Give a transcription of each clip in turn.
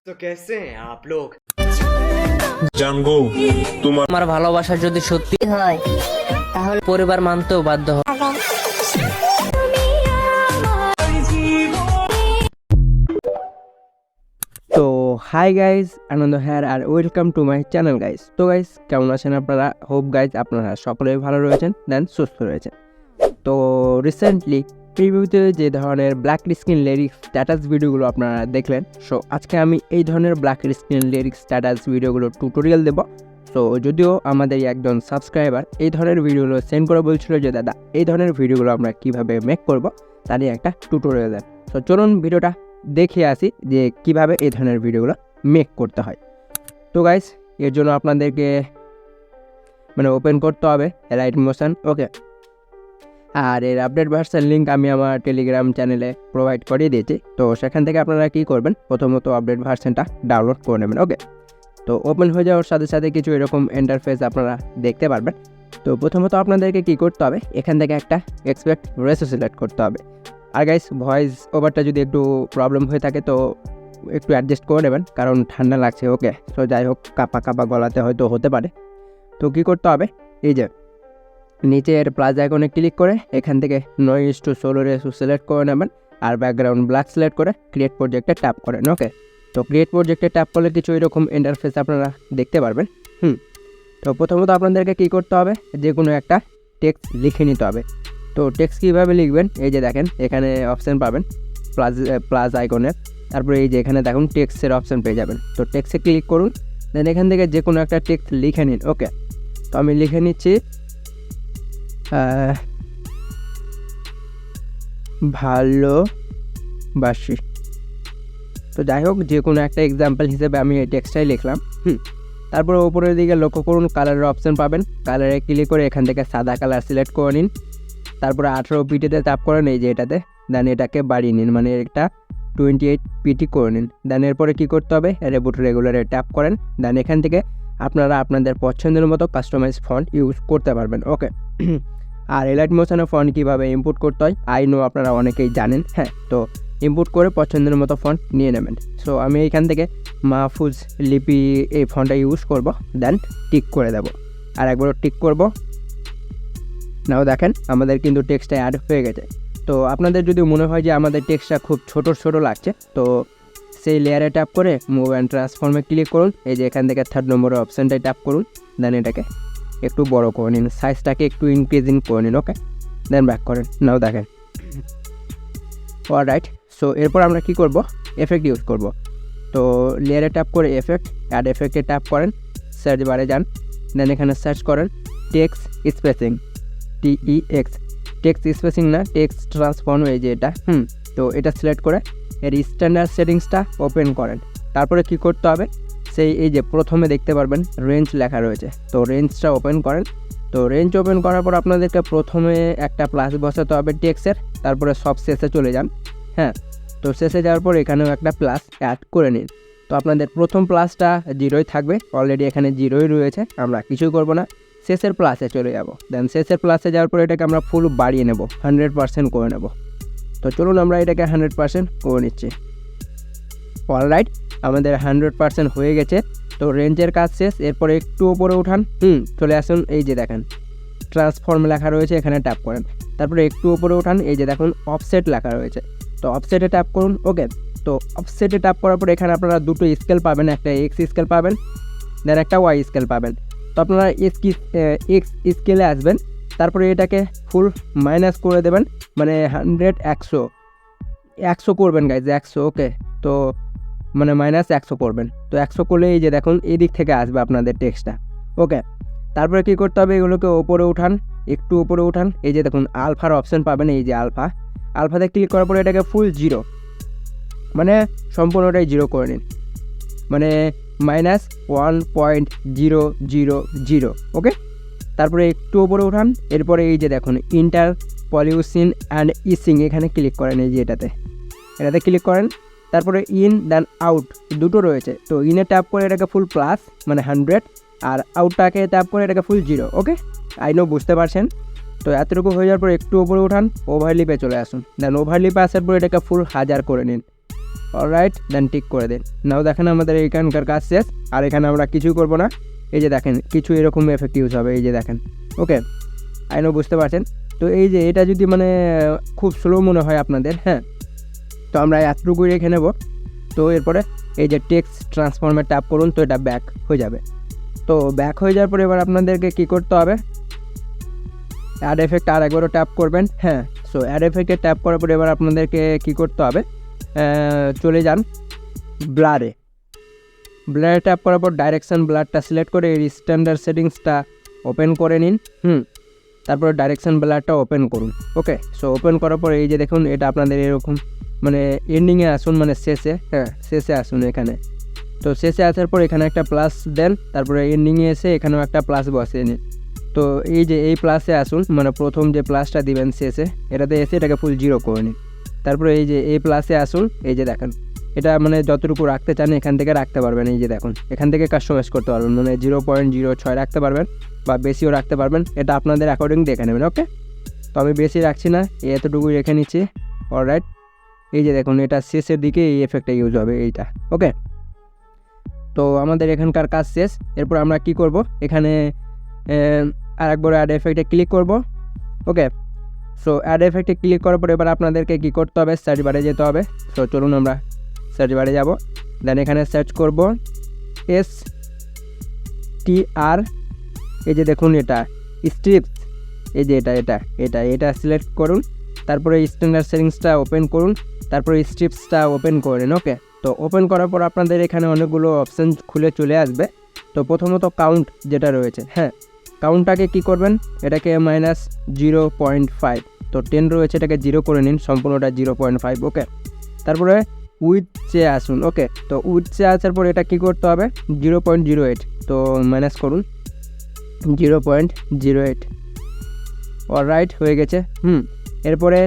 तो कैसे हैं आप लोग? জানগো তোমার ভালোবাসা যদি সত্যি হয় তাহলে পরিবার মানতেও বাধ্য হবে। তো হাই গাইজ, আনন্দ হ্যার আর welcome to my channel guys. তো গাইজ কেমন আছেন আপনারা? হোপ গাইজ আপনারা সকলেই ভালো রয়েছেন, দেন সুস্থ রয়েছেন। তো রিসেন্টলি প্রিভিউতে যে ধরনের ব্ল্যাক স্ক্রিন লিরিক্স স্ট্যাটাস ভিডিওগুলো আপনারা দেখলেন, সো আজকে আমি এই ধরনের ব্ল্যাক স্ক্রিন লিরিক্স স্ট্যাটাস ভিডিওগুলোর টিউটোরিয়াল দেবো। সো যদিও আমাদের একজন সাবস্ক্রাইবার এই ধরনের ভিডিওগুলো সেন্ড করে বলছিল যে দাদা এই ধরনের ভিডিওগুলো আমরা কীভাবে মেক করব, তার নিয়ে একটা টিউটোরিয়াল দেন। সো চলুন ভিডিওটা দেখে আসি যে কিভাবে এই ধরনের ভিডিওগুলো মেক করতে হয়। তো গাইস এর জন্য আপনাদেরকে ওপেন করতে হবে লাইট মোশন, ওকে। আর এর আপডেট ভার্সন লিঙ্ক আমি আমার টেলিগ্রাম চ্যানেলে প্রোভাইড করিয়ে দিয়েছি। তো সেখান থেকে আপনারা কী করবেন, প্রথমত আপডেট ভার্সনটা ডাউনলোড করে নেবেন, ওকে। তো ওপেন হয়ে যাওয়ার সাথে সাথে কিছু এরকম ইন্টারফেস আপনারা দেখতে পারবেন। তো প্রথমত আপনাদেরকে কী করতে হবে, এখান থেকে একটা এক্সপেক্ট রেশিও সিলেক্ট করতে হবে। আর গাইস ভয়েস ওভারটা যদি একটু প্রবলেম হয়ে থাকে তো একটু অ্যাডজাস্ট করে নেবেন, কারণ ঠান্ডা লাগছে, ওকে। তো যাই হোক কাঁপা গলাতে হয়তো হতে পারে। তো কী করতে হবে, এই যে নিচের প্লাস আইকনে ক্লিক করে এখান থেকে 9:16 রেশিও সিলেক্ট করে নেবেন আর ব্যাকগ্রাউন্ড ব্ল্যাক সিলেক্ট করে ক্রিয়েট প্রজেক্টে ট্যাপ করেন, ওকে। তো ক্রিয়েট প্রজেক্টে ট্যাপ করলে কিছু এরকম ইন্টারফেস আপনারা দেখতে পারবেন। তো প্রথমত আপনাদেরকে কী করতে হবে, যে কোনো একটা টেক্সট লিখে নিতে হবে। তো টেক্সট কীভাবে লিখবেন, এই যে দেখেন এখানে অপশান পাবেন প্লাস আইকনের, তারপরে এই যে এখানে দেখুন টেক্সটের অপশান পেয়ে যাবেন। তো টেক্সটে ক্লিক করুন, দেন এখান থেকে যে কোনো একটা টেক্সট লিখে নিন, ওকে। তো আমি লিখে নিচ্ছি ভালোবাসি। তো যাই হোক যে কোনো একটা এক্সাম্পল হিসেবে আমি এই টেক্সটটাই লিখলাম। তারপরে উপরের দিকে লক্ষ্য করুন কালারের অপশান পাবেন, কালারে ক্লিক করে এখান থেকে সাদা কালার সিলেক্ট করে নিন। তারপরে 18 পিটিতে ট্যাপ করেন, এই যে এটাতে, দেন এটাকে বাড়িয়ে নিন, মানে এটা 28 পিটি করে নিন। দেন এরপরে কী করতে হবে, রিবুট রেগুলারে ট্যাপ করেন। দেন এখান থেকে আপনারা আপনাদের পছন্দের মতো কাস্টমাইজ ফন্ট ইউজ করতে পারবেন, ওকে। আর এলাইট মোশনে ফন্ট কীভাবে ইম্পোর্ট করতে হয় আই নো আপনারা অনেকেই জানেন, হ্যাঁ। তো ইম্পোর্ট করে পছন্দের মতো ফন্ট নিয়ে নেবেন। সো আমি এইখান থেকে মাহফুজ লিপি এই ফন্টটা ইউজ করব, দেন টিক করে দেব। আর একবারও টিক করব, নাও দেখেন আমাদের কিন্তু টেক্সটটা অ্যাড হয়ে গেছে। তো আপনাদের যদি মনে হয় যে আমাদের টেক্সটটা খুব ছোট লাগছে, তো সেই লেয়ারে ট্যাপ করে মুভ অ্যান্ড ট্রান্সফর্মে ক্লিক করুন। এই যে এখান থেকে 3rd নম্বরের অপশানটায় ট্যাপ করুন, দেন এটাকে একটু বড় করে নিন, সাইজটাকে একটু ইনক্রিজিং করে নিন, ওকে। দেন ব্যাক করেন, নাও দেখেন অলরাইট। সো এরপর আমরা কি করব, এফেক্ট ইউজ করব। তো লেয়ারে ট্যাপ করে এফেক্ট, অ্যাড এফেক্টে ট্যাপ করেন, সার্চ বারে যান, দেন এখানে সার্চ করেন text spacing, TEX, text spacing না টেক্সট ট্রান্সফর্ম, এই যে এটা, তো এটা সিলেক্ট করে এর স্ট্যান্ডার্ড সেটিংসটা ওপেন করেন। তারপরে কি করতে হবে, সেই এই যে প্রথমে দেখতে পারবেন রেঞ্জ লেখা রয়েছে, তো রেঞ্জটা ওপেন করেন। তো রেঞ্জ ওপেন করার পর আপনাদেরকে প্রথমে একটা প্লাস বসাতে হবে টেক্সটের, তারপরে সব শেষে চলে যান, হ্যাঁ। তো শেষে যাওয়ার পর এখানেও একটা প্লাস অ্যাড করে নিন। তো আপনাদের প্রথম প্লাসটা 0 থাকবে, অলরেডি এখানে 0 রয়েছে, আমরা কিছুই করব না, শেষের প্লাসে চলে যাব। দেন শেষের প্লাসে যাওয়ার পর এটাকে আমরা ফুল বাড়িয়ে নেব, 100% করে নেব। তো চলুন আমরা এটাকে 100% করে নিচ্ছি, অলরাইট। আমাদের 100% হয়ে গেছে। তো রেঞ্জের কাজ শেষ। এরপরে একটু উপরে উঠান, চলে আসুন, এই যে দেখেন ট্রান্সফর্ম লেখা রয়েছে, এখানে ট্যাপ করেন। তারপরে একটু উপরে উঠান, এই যে দেখুন অফসেট লেখা রয়েছে, তো অফসেটে ট্যাপ করুন, ওকে। তো অফসেটে ট্যাপ করার পর এখানে আপনারা দুটো স্কেল পাবেন, একটা X স্কেল পাবেন, দেন একটা Y স্কেল পাবেন। তো আপনারা X স্কেলে আসবেন, তারপরে এটাকে ফুল মাইনাস করে দেবেন, মানে 100 করবেন গাইজ, 100, ওকে। তো মানে -100 করবেন। তো 100 করলে এই যে দেখুন এই দিক থেকে আসবে আপনাদের টেক্সটটা, ওকে। তারপরে কী করতে হবে, এগুলোকে ওপরে উঠান, একটু উপরে উঠান, এই যে দেখুন আলফার অপশান পাবেন, এই যে আলফাতে ক্লিক করার পরে এটাকে ফুল 0, মানে সম্পূর্ণটাই 0 করে নিন, মানে -1.000, ওকে। তারপরে একটু উপরে উঠান, এরপরে এই যে দেখুন ইন্টারপলিউশন অ্যান্ড ইসিং, এখানে ক্লিক করেন, এই যে এটাতে ক্লিক করেন। তারপরে ইন দেন আউট দুটো রয়েছে, তো ইনে ট্যাপ করে এটাকে ফুল প্লাস মানে 100, আর আউটটাকে ট্যাপ করে এটাকে ফুল 0, ওকে। আই নো বুঝতে পারছেন। তো এতটুকু হয়ে যাওয়ার পর একটু উপরে উঠান, ওভারলিপে চলে আসুন, দেন ওভারলিপে আসার পর এটাকে ফুল 1000 করে নিন, অলরাইট, দেন টিক করে দিন। নাও দেখেন আমাদের এইখানকার কাজ শেষ। আর এখানে আমরা কিছুই করব না, এই যে দেখেন কিছু এরকম এফেক্ট ইউজ হবে, এই যে দেখেন। ওকে, আই নো বুঝতে পারছেন। তো এই যে এটা যদি মানে খুব স্লো মনে হয় আপনাদের, হ্যাঁ, তো আমরা এতটুকুই রেখে নেব। তো এরপরে এই যে টেক্সট ট্রান্সফর্মে ট্যাপ করুন, তো এটা ব্যাক হয়ে যাবে। তো ব্যাক হয়ে যাওয়ার পরে এবার আপনাদেরকে কী করতে হবে, অ্যাড এফেক্ট আর একবারও ট্যাপ করবেন। হ্যাঁ, সো অ্যাড এফেক্টে ট্যাপ করার পরে এবার আপনাদেরকে কী করতে হবে, চলে যান ব্লারে। ব্লারে ট্যাপ করার পর ডাইরেকশন ব্লারটা সিলেক্ট করে এর স্ট্যান্ডার্ড সেটিংসটা ওপেন করে নিন। তারপরে ডাইরেকশন ব্লারটা ওপেন করুন। ওকে, সো ওপেন করার পর এই যে দেখুন এটা আপনাদের এরকম মানে এন্ডিংয়ে আসুন, মানে শেষে, হ্যাঁ শেষে আসুন এখানে। তো শেষে আসার পর এখানে একটা প্লাস দেন, তারপরে এন্ডিংয়ে এসে এখানেও একটা প্লাস বসিয়ে নিন। তো এই যে এই প্লাসে আসুন, মানে প্রথম যে প্লাসটা দিবেন শেষে, এটাতে এসে এটাকে ফুল 0 করে নিন। তারপরে এই যে এই প্লাসে আসুন, এই যে দেখেন এটা মানে যতটুকু রাখতে চান এখান থেকে রাখতে পারবেন। এই যে দেখুন এখান থেকে কাস্টমাইজ করতে পারবেন, মানে 0.06 রাখতে পারবেন বা বেশিও রাখতে পারবেন, এটা আপনাদের অ্যাকর্ডিং দেখে নেবেন। ওকে, তো আমি বেশি রাখছি না, এতটুকুই রেখে নিচ্ছি। অলরাইট, এই যে দেখুন এটা শেষের দিকে এই এফেক্টটা ইউজ হবে এইটা। ওকে, তো আমাদের এখানকার কাজ শেষ। এরপর আমরা কি করব, এখানে আরেকবার অ্যাড এফেক্টে ক্লিক করব। ওকে, সো অ্যাড এফেক্টে ক্লিক করার পর এবার আপনাদেরকে কী করতে হবে, সার্চ বারে যেতে হবে। সো চলুন আমরা সার্চ বারে যাব। দেন এখানে সার্চ করব STR, এই যে দেখুন এটা স্ট্রিপস, এই যে এটা সিলেক্ট করুন। তারপরে স্ট্যান্ডার্ড সেটিংসটা ওপেন করুন, তারপরে স্ট্রিপসটা ওপেন করেন। ওকে, তো ওপেন করার পর আপনাদের এখানে অনেকগুলো অপশান খুলে চলে আসবে। তো প্রথমত কাউন্ট যেটা রয়েছে, হ্যাঁ কাউন্টটাকে কী করবেন, এটাকে -0.5, তো 10 রয়েছে এটাকে 0 করে নিন, সম্পূর্ণটা 0.5। ওকে, তারপরে উইথে আসুন। ওকে, তো উইথে আসার পর এটা কী করতে হবে, 0.08, তো মাইনাস করুন 0.08। অলরাইট, হয়ে গেছে। এরপরে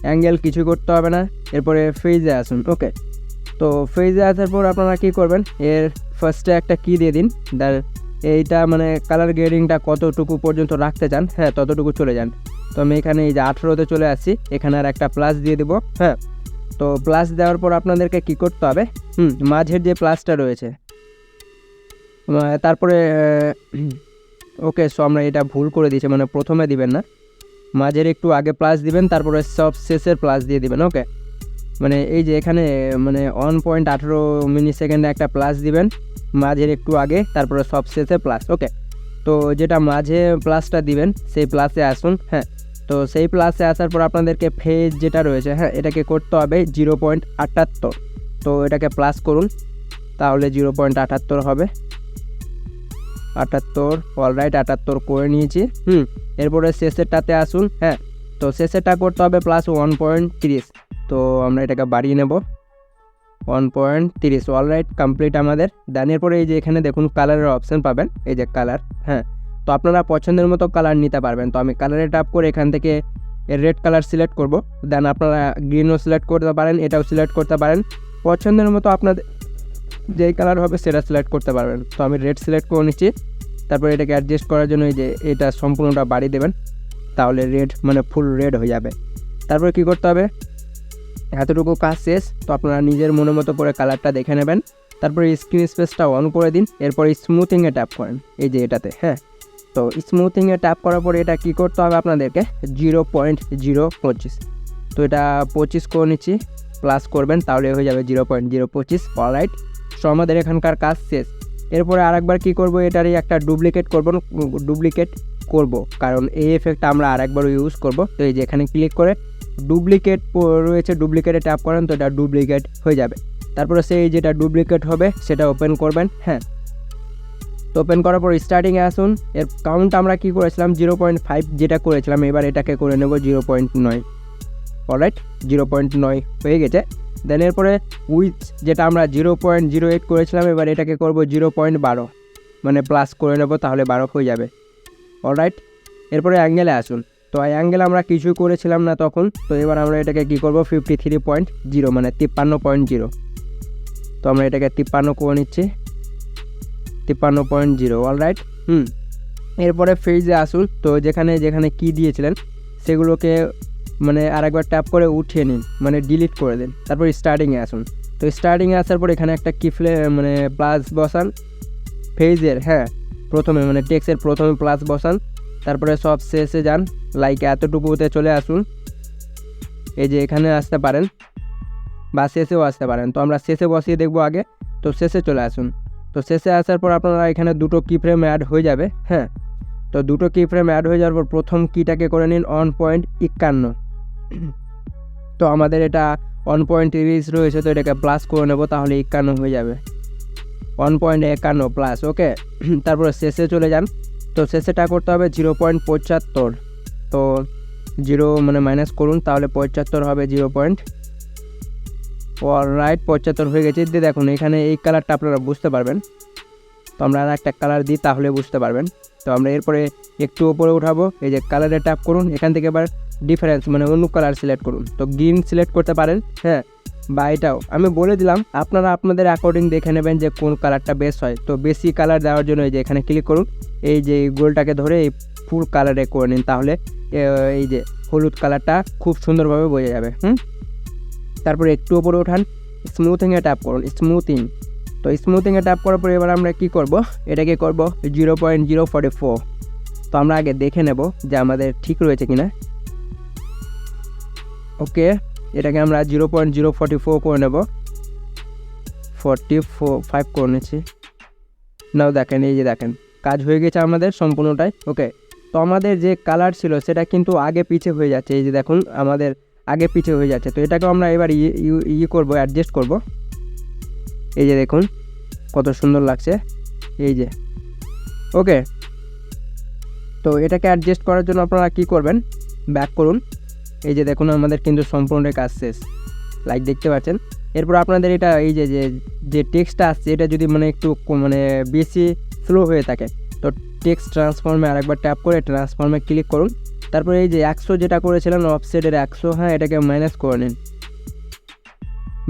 অ্যাঙ্গেল কিছু করতে হবে না। এরপরে ফেজে আসুন। ওকে, তো ফেজে আসার পর আপনারা কী করবেন, এর ফার্স্টে একটা কি দিয়ে দিন, দেন এইটা মানে কালার গ্রেডিংটা কতটুকু পর্যন্ত রাখতে চান, হ্যাঁ ততটুকু চলে যান। তো আমি এখানে এই যে 18তে চলে আসছি, এখানে আর একটা প্লাস দিয়ে দেবো। হ্যাঁ, তো প্লাস দেওয়ার পর আপনাদেরকে কি করতে হবে, মাঝের যে প্লাসটা রয়েছে, তারপরে ওকে, সো আমরা এটা ভুল করে দিয়েছি, মানে প্রথমে দিবেন না, মাঝের একটু আগে প্লাস দিবেন, তারপরে সব শেষের প্লাস দিয়ে দিবেন। ওকে, মানে এই যে এখানে মানে 1.18 মিলি সেকেন্ডে একটা প্লাস দিবেন, মাঝের একটু আগে, তারপরে সব শেষে প্লাস। ওকে, তো যেটা মাঝে প্লাসটা দিবেন সেই প্লাসে আসুন। হ্যাঁ, তো সেই প্লাসে আসার পর আপনাদেরকে ফেজ যেটা রয়েছে, হ্যাঁ এটাকে করতে হবে 0.78, তো এটাকে প্লাস করুন, তাহলে 0.78 হবে, 78। অলরাইট, 78 করে নিয়েছি। এরপরে শেষেরটাতে আসুন। হ্যাঁ, তো শেষেরটা করতে হবে +1.30, তো আমরা এটাকে বাড়িয়ে নেব 1.30। অলরাইট, কমপ্লিট আমাদের। দেন এরপরে এই যে এখানে দেখুন কালারের অপশান পাবেন, এই যে কালার। হ্যাঁ, তো আপনারা পছন্দের মতো কালার নিতে পারবেন। তো আমি কালারে ট্যাপ করে এখান থেকে রেড কালার সিলেক্ট করব। দেন আপনারা গ্রিনও সিলেক্ট করতে পারেন, এটাও সিলেক্ট করতে পারেন, পছন্দের মতো আপনাদের যেই কালার হবে সেটা সিলেক্ট করতে পারবেন। তো আমি রেড সিলেক্ট করে নিচ্ছি। তারপরে এটাকে অ্যাডজাস্ট করার জন্য এই যে এটা সম্পূর্ণটা বাড়িয়ে দেবেন, তাহলে রেড মানে ফুল রেড হয়ে যাবে। তারপরে কি করতে হবে, এতটুকু কাজ শেষ। তো আপনারা নিজের মনের মতো করে কালারটা দেখে নেবেন। তারপরে স্ক্রিন স্পেসটা অন করে দিন। এরপর স্মুথিংয়ে ট্যাপ করেন, এই যে এটাতে। হ্যাঁ, তো স্মুথিংয়ে ট্যাপ করার পরে এটা কি করতে হবে আপনাদেরকে 0.025, তো এটা 25 করে নিচ্ছি, প্লাস করবেন তাহলে হয়ে যাবে 0.025। অলরাইট, সো আমাদের এখানকার কাজ শেষ। এরপরে আরেকবার কি করব, এটারই একটা ডুপ্লিকেট করব, কারণ এই এফেক্টটা আমরা আরেকবার ইউজ করব। তো এই যে এখানে ক্লিক করে ডুপ্লিকেট রয়েছে, ডুপ্লিকেটে ট্যাপ করেন, তো এটা ডুপ্লিকেট হয়ে যাবে। তারপরে সেই যেটা ডুপ্লিকেট হবে সেটা ওপেন করবেন। হ্যাঁ, তো ওপেন করার পর স্টার্টিংয়ে আসুন। এর কাউন্ট আমরা কি করেছিলাম 0.5 যেটা করেছিলাম, এবার এটাকে করে নেব 0.9। অলরাইট, 0.9 হয়ে গেছে। দেন এরপরে উইথ যেটা আমরা 0.08 করেছিলাম, এবার এটাকে করব 0.12, মানে প্লাস করে নেব, তাহলে 12 হয়ে যাবে। অলরাইট, এরপরে অ্যাঙ্গেলে আসুন। তো অ্যাঙ্গেল আমরা কিছুই করেছিলাম না তখন, তো এবার আমরা এটাকে কী করব 53.0, মানে 53.0। তো আমরা এটাকে 53 করে নিচ্ছি, 53.0। অলরাইট, এরপরে ফেজে আসুন। তো যেখানে যেখানে কি দিয়েছিলেন সেগুলোকে মানে আরেকবার ট্যাপ করে উঠিয়ে নিন, মানে ডিলিট করে দিন। তারপর স্টার্টিংয়ে আসুন। তো স্টার্টিংয়ে আসার পর এখানে একটা কি মানে প্লাস বসান ফেজের, হ্যাঁ প্রথমে মানে টেক্সটের প্রথমে প্লাস বসান, তারপরে সব শেষে যান, লাইক এতটুকুতে চলে আসুন, এই যে এখানে আসতে পারেন বা শেষেও আসতে পারেন। তো আমরা শেষে বসিয়ে দেখব আগে, তো শেষে চলে আসুন। তো শেষে আসার পর আপনারা এখানে দুটো কি ফ্রেম অ্যাড হয়ে যাবে, হ্যাঁ। তো দুটো কি ফ্রেম অ্যাড হয়ে যাওয়ার পর প্রথম কিটাকে করে নিন 1.51। তো আমাদের এটা 1.30 রয়েছে, তো এটাকে প্লাস করে নেব, তাহলে 51 হয়ে যাবে, 1.51 প্লাস, ওকে। তারপরে শেষে চলে যান, তো শেষেটা করতে হবে 0.75। তো 0 মানে মাইনাস করুন, তাহলে 75 হবে 0. অলরাইট 75 হয়ে গেছে। দিয়ে দেখুন এখানে এই কালারটা আপনারা বুঝতে পারবেন। তো আমরা আর একটা কালার দিই, তাহলে বুঝতে পারবেন। তো আমরা এরপরে একটু ওপরে উঠাবো, এই যে কালারে ট্যাপ করুন, এখান থেকে এবার ডিফারেন্স মানে অন্য কালার সিলেক্ট করুন। তো গ্রিন সিলেক্ট করতে পারেন, হ্যাঁ, বা এটাও আমি বলে দিলাম, আপনারা আপনাদের অ্যাকর্ডিং দেখে নেবেন যে কোন কালারটা বেস্ট হয়। তো বেশি কালার দেওয়ার জন্য এই যে এখানে ক্লিক করুন, এই যে গোলটাকে ধরে এই ফুল কালারে করে নিন, তাহলে এই যে হলুদ কালারটা খুব সুন্দরভাবে বোঝা যাবে। তারপরে একটু ওপরে ওঠান, স্মুথিংয়ে ট্যাপ করুন, স্মুথিং। তো স্মুথিংয়ে ট্যাপ করার পরে এবার আমরা কি করব, এটাকে করব 0.044। তো আমরা আগে দেখে নেব যে আমাদের ঠিক রয়েছে কিনা। ওকে, এটাকে আমরা 0.044 করে নেব, 45 করে নিচ্ছি। নাও দেখেন, এই যে দেখেন কাজ হয়ে গেছে আমাদের সম্পূর্ণটাই, ওকে। তো আমাদের যে কালার ছিল সেটা কিন্তু আগে পিছে হয়ে যাচ্ছে, এই যে দেখুন আমাদের আগে পিছে হয়ে যাচ্ছে। তো এটাকে আমরা এবার করব, অ্যাডজাস্ট করব, এই যে দেখুন কত সুন্দর লাগছে, এই যে, ওকে। তো এটাকে অ্যাডজাস্ট করার জন্য আপনারা কি করবেন, ব্যাক করুন, এই যে দেখুন আমাদের কিন্তু সম্পূর্ণ কাজ শেষ, লাইক দেখতে পাচ্ছেন। এরপর আপনাদের এটা এই যে টেক্সটটা আসছে এটা যদি মানে একটু মানে বেশি স্লো হয়ে থাকে, তো টেক্সট ট্রান্সফর্মে আরেকবার ট্যাপ করে ট্রান্সফর্মে ক্লিক করুন। তারপরে এই যে 100 যেটা করেছিলেন অফসেটের 100, হ্যাঁ, এটাকে মাইনাস করে নিন,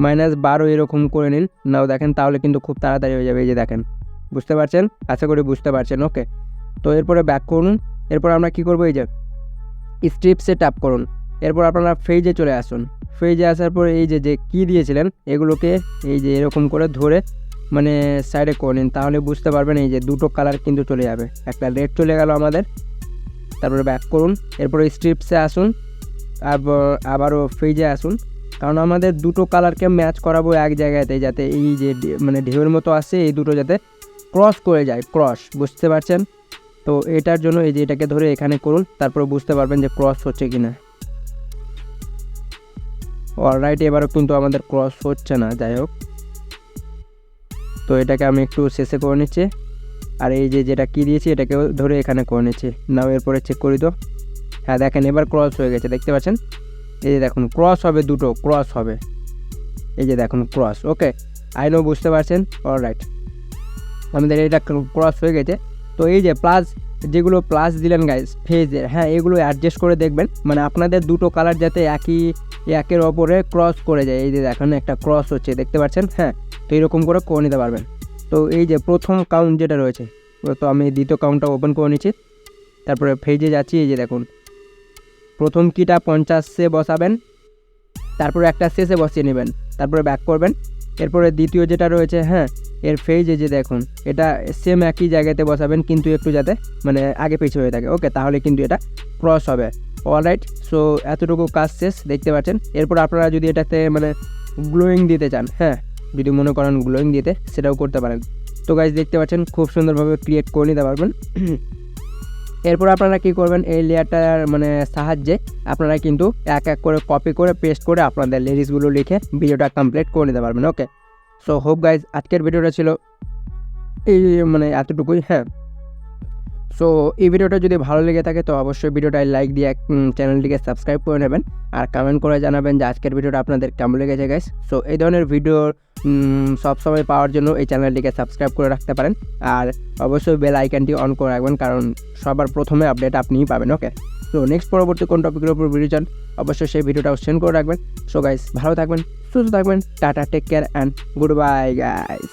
-12 এরকম করে নিন। নাও দেখেন তাহলে কিন্তু খুব তাড়াতাড়ি হয়ে যাবে, এই যে দেখেন, বুঝতে পারছেন, আশা করি বুঝতে পারছেন, ওকে। তো এরপরে ব্যাক করুন, এরপর আমরা কি করব, এই যে স্ট্রিপসে ট্যাপ করুন, এরপর আপনারা ফেজে চলে আসুন। ফেজে আসার পর এই যে কি দিয়েছিলেন এগুলোকে এই যে এরকম করে ধরে মানে সাইডে করে নিন, তাহলে বুঝতে পারবেন এই যে দুটো কালার কিন্তু চলে যাবে, একটা রেড চলে গেল আমাদের। তারপরে ব্যাক করুন, এরপরে স্ট্রিপসে আসুন, আবারও ফেজে আসুন, কারণ আমাদের দুটো কালারকে ম্যাচ করাবো এক জায়গাতে, যাতে এই যে মানে ঢেউয়ের মতো আসে এই দুটো যাতে ক্রস করে যায়, ক্রস, বুঝতে পারছেন। তো এটার জন্য এই যে এটাকে ধরে এখানে করুন, তারপর বুঝতে পারবেন যে ক্রস হচ্ছে কিনা। অলরাইট, এবারও কিন্তু আমাদের ক্রস হচ্ছে না, যাই হোক। তো এটাকে আমি একটু শেষে করে নিচ্ছি, আর এই যে যেটা কি দিয়েছি এটাকে ধরে এখানে করে নিচ্ছি। নাও এরপরে চেক করি, তো হ্যাঁ দেখেন এবার ক্রস হয়ে গেছে, দেখতে পাচ্ছেন, এই যে দেখুন ক্রস হবে, দুটো ক্রস হবে, এই যে দেখুন ক্রস, ওকে। আই নো, বুঝতে পারছেন। অলরাইট, আমাদের এটা ক্রস হয়ে গেছে। তো এই যে প্লাস যেগুলো প্লাস দিলেন গাইস ফেজের, হ্যাঁ, এগুলো অ্যাডজাস্ট করে দেখবেন, মানে আপনাদের দুটো কালার যাতে একের ওপরে ক্রস করে যায়, এই যে দেখেন একটা ক্রস হচ্ছে, দেখতে পাচ্ছেন, হ্যাঁ। তো এরকম করে নিতে পারবেন। তো এই যে প্রথম কাউন্ট যেটা রয়েছে, তো আমি দ্বিতীয় কাউন্টটা ওপেন করে নিচ্ছি, তারপরে ফেজে যাচ্ছি, এই যে দেখুন প্রথম কিটা 50-এ বসাবেন, তারপরে একটা শেষে বসিয়ে নেবেন, তারপরে ব্যাক করবেন। এরপরে দ্বিতীয় যেটা রয়েছে, হ্যাঁ, এর ফেজে যে দেখুন এটা সেম একই জায়গাতে বসাবেন, কিন্তু একটু যাতে মানে আগে পিছিয়ে হয়ে থাকে, ওকে, তাহলে কিন্তু এটা ক্রস হবে। অলরাইট, সো এতটুকু কাজ শেষ, দেখতে পাচ্ছেন। এরপর আপনারা যদি এটাতে মানে গ্লোয়িং দিতে চান, হ্যাঁ, যদি মনে করেন গ্লোয়িং দিতে, সেটাও করতে পারেন। তো গাইস দেখতে পাচ্ছেন খুব সুন্দরভাবে ক্রিয়েট করে নিতে পারবেন। এরপর আপনারা কি করবেন, এই লেয়ারটার মানে সাহায্যে আপনারা কিন্তু এক এক করে কপি করে পেস্ট করে আপনাদের লিরিক্সগুলো লিখে ভিডিওটা কমপ্লিট করে নিতে পারবেন, ওকে। সো হোপ গাইজ আজকের ভিডিওটা ছিল এই মানে এতটুকুই, হ্যাঁ। সো এই ভিডিওটা যদি ভালো লেগে থাকে তো অবশ্যই ভিডিওটায় লাইক দিয়ে চ্যানেলটিকে সাবস্ক্রাইব করে নেবেন, আর কমেন্ট করে জানাবেন যে আজকের ভিডিওটা আপনাদের কেমন লেগেছে গাইজ। সো এই ধরনের ভিডিও সবসময় পাওয়ার জন্য এই চ্যানেলটিকে সাবস্ক্রাইব করে রাখতে পারেন, আর অবশ্যই বেল আইকনটি অন করে রাখবেন, কারণ সবার প্রথমে আপডেট আপনিই পাবেন, ওকে। সো নেক্সট পরবর্তী কোন টপিকের উপর ভিডিও চান অবশ্যই সেই ভিডিওটাও সেন্ড করে রাখবেন। সো গাইজ ভালো থাকবেন, সুস্থ থাকবেন, tata, take care and good bye guys.